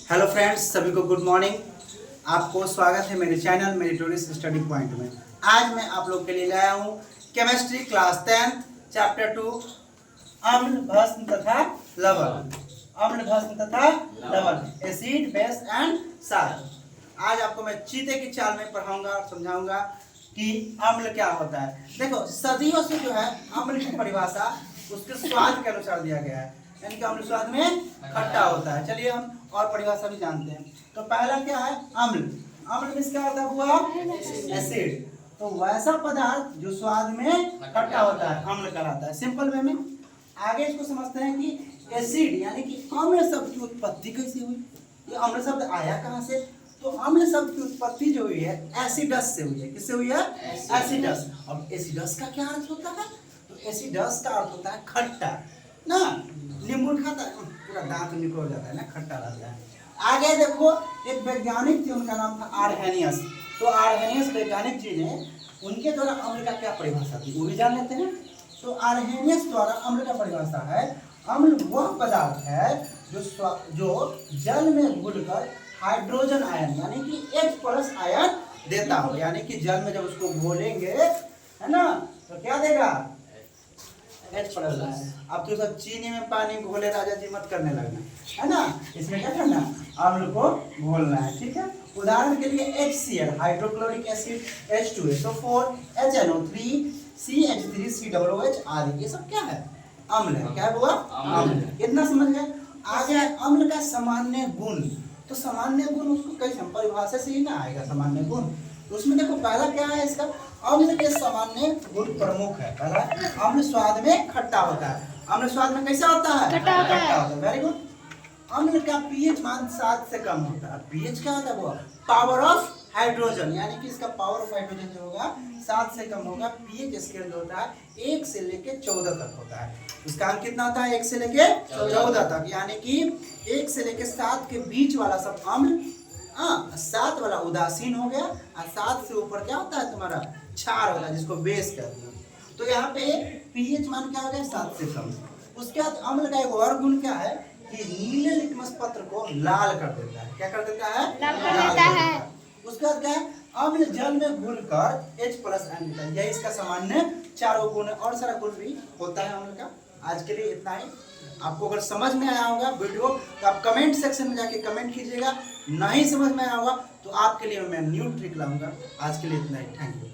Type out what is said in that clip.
Hello friends, सभी को good morning. आपको स्वागत है मेरे चैनल मेरी टूरिस्ट स्टडी पॉइंट में। आज मैं आप लोग के लिए लाया हूँ केमिस्ट्री क्लास 10 चैप्टर 2 अम्ल भस्म तथा लवण। अम्ल भस्म तथा लवण, एसिड बेस एंड साल्ट। आज आपको मैं चीते की चाल में पढ़ाऊंगा और समझाऊंगा कि अम्ल क्या होता है। देखो, सदियों से जो है अम्ल की परिभाषा उसके स्वाद के अनुसार दिया गया है, यानी कि अम्ल स्वाद में खट्टा होता है। चलिए हम और परिभाषा भी जानते हैं। तो पहला क्या है? अम्ल। अम्ल में क्या होता है हुआ? एसिड। तो वैसा पदार्थ जो स्वाद में खट्टा होता है अम्ल कहलाता है। सिंपल वे में आगे इसको समझते हैं कि एसिड यानी कि अम्ल शब्द की उत्पत्ति कैसे हुई। ये अम्ल शब्द आया कहाँ से? तो अम्ल शब्द की उत्पत्ति जो हुई है एसिडस से हुई है। किससे हुई है? एसिडस। अब एसिडस का क्या अर्थ होता है? तो एसिडस का अर्थ होता है खट्टा ना। नींबू खाता है पूरा दांत निकल जाता है ना, खट्टा रहता है। आगे देखो, एक वैज्ञानिक थे, उनका नाम था आर्हेनियस। तो आर्हेनियस वैज्ञानिक जी ने उनके द्वारा अम्ल का क्या परिभाषा थी वो भी जान लेते हैं। तो आर्हेनियस द्वारा अम्ल का परिभाषा है, अम्ल वह पदार्थ है जो जल में घुलकर हाइड्रोजन आयन यानी कि H+ आयन देता हो। यानी कि जल में जब उसको घोलेंगे है ना तो क्या देगा? H+। अब तो सब चीनी में पानी घोले राजा जी मत करने लगना है ना। इसमें क्या करना? अम्ल को घोलना है। ठीक है। उदाहरण के लिए HCl hydrochloric acid, H2SO4, HNO3, CH3, COOH आदि, ये सब क्या है? अम्ल है। क्या हुआ? अम्ल। इतना समझ गए। आगे है अम्ल का सामान्य गुण। तो सामान्य गुण उसको कैसे? परिभाषा से ही ना आएगा सामान्य गुण। तो उसमें देखो पहला क्या है इसका? अम्ल के सामान्य गुण प्रमुख है। पहला अम्ल स्वाद में खट्टा होता है। अम्ल स्वाद में कैसा होता है? खट्टा होता है। Very good. अम्ल का पीएच मान 7 से कम होता है। पीएच क्या होता है? वो पावर ऑफ हाइड्रोजन, यानी कि इसका पावर ऑफ हाइड्रोजन जो होगा 7 से कम होगा। पीएच स्केल जो होता है 1 से लेके 14 तक होता है। उसका अंक कितना होता है? 1 से लेके 14 तक, यानी कि 1 से लेके 7 के बीच वाला सब अम्ल। 7 वाला उदासीन हो गया और 7 से ऊपर क्या होता है तुम्हारा? क्षार होता है, जिसको बेस कहते हैं। तो यहाँ पे पीएच मान क्या हो गया? 7 से कम। उसके बाद अम्ल का एक और गुण क्या है कि नीले लिटमस पत्र को लाल कर देता है। क्या कर देता है? लाल कर देता है। उसके बाद क्या है? अम्ल जल में घुलकर H+ आयन देता है। यही इसका सामान्य चारों गुण है। और सारा गुण भी होता है अम्ल का। आज के लिए इतना ही। आपको अगर समझ में आया होगा वीडियो तो आप कमेंट सेक्शन में जाके कमेंट कीजिएगा। नहीं समझ में आया होगा तो आपके लिए मैं न्यू ट्रिक लाऊंगा। आज के लिए इतना ही। Thank you.